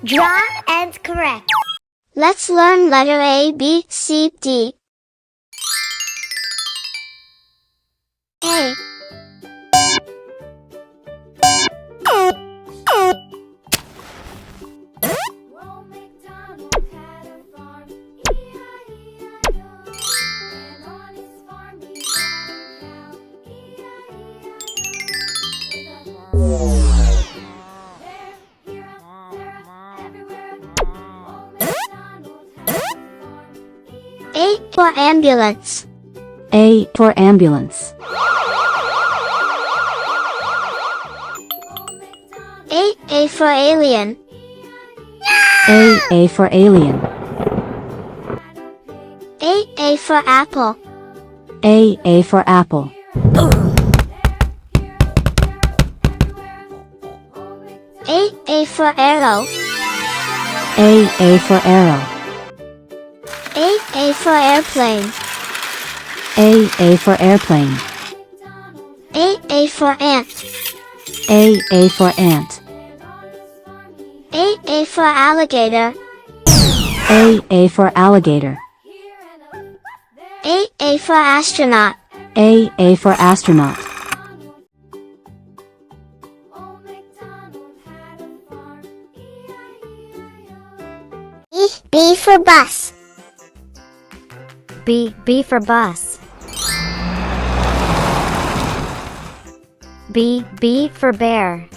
Draw and correct. Let's learn letter A, B, C, D. A. A for ambulance. A for ambulance. A for alien. A for alien. A for apple. A for apple. A for arrow. A for arrow. A for airplane. A for airplane. A for ant. A for ant. A for alligator. A for alligator. A for astronaut. A for astronaut. B for bus. B for bus. B for bear.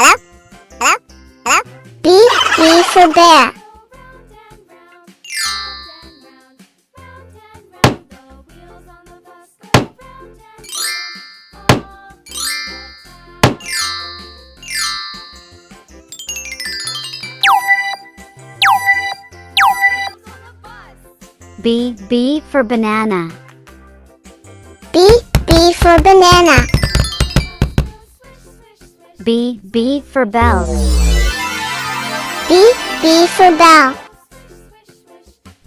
B for bear. B for banana. B for banana. B for bell. B for bell.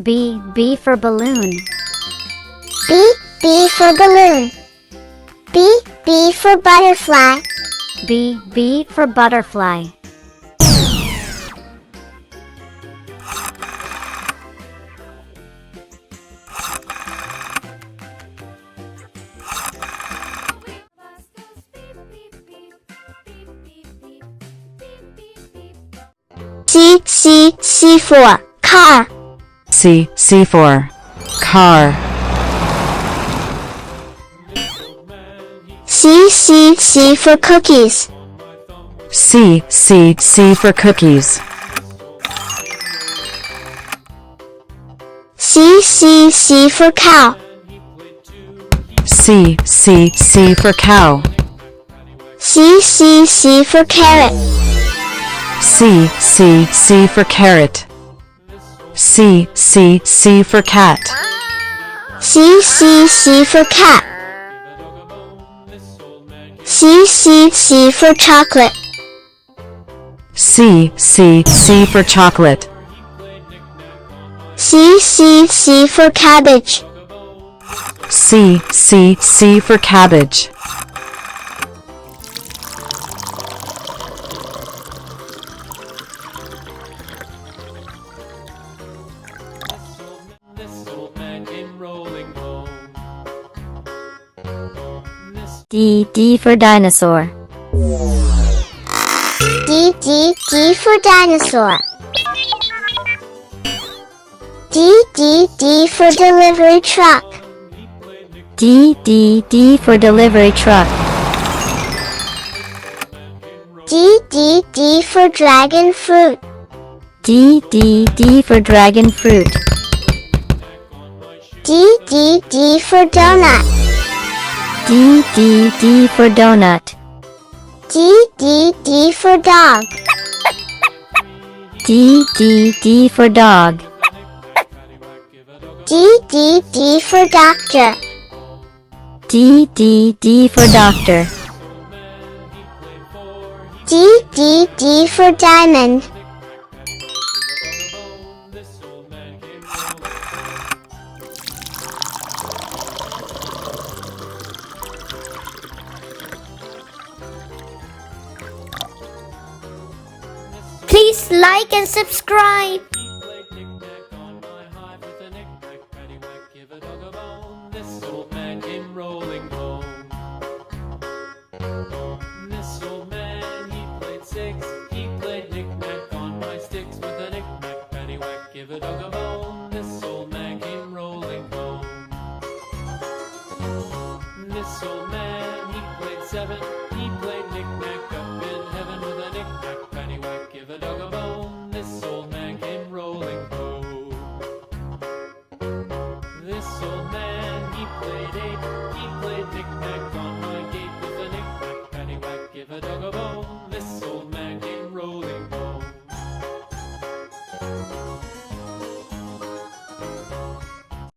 B for balloon. B for balloon. B for butterfly. B for butterfly. C for car. C for car. C for cookies. C for cookies. C for cow. C for cow. C for carrot. C for carrot. C for cat. C for cat. C for chocolate. C for chocolate. C for cabbage. C for cabbage. D for dinosaur. D for dinosaur. D for delivery truck. D for delivery truck. D for dragon fruit. D for dragon fruit. D for donut. D for donut. D for dog. D for dog. D for doctor. D for doctor. D for diamond. Please Please like and subscribe. He played knick-knack on my hive with a knick-knack, paddywhack, give a dog a bone. This old man came rolling home. This old man, he played six. He played knick-knack on my sticks with a knick-knack, paddywhack, give a dog a bone. This old man came rolling home. This old man, he played seven. He played knick-knack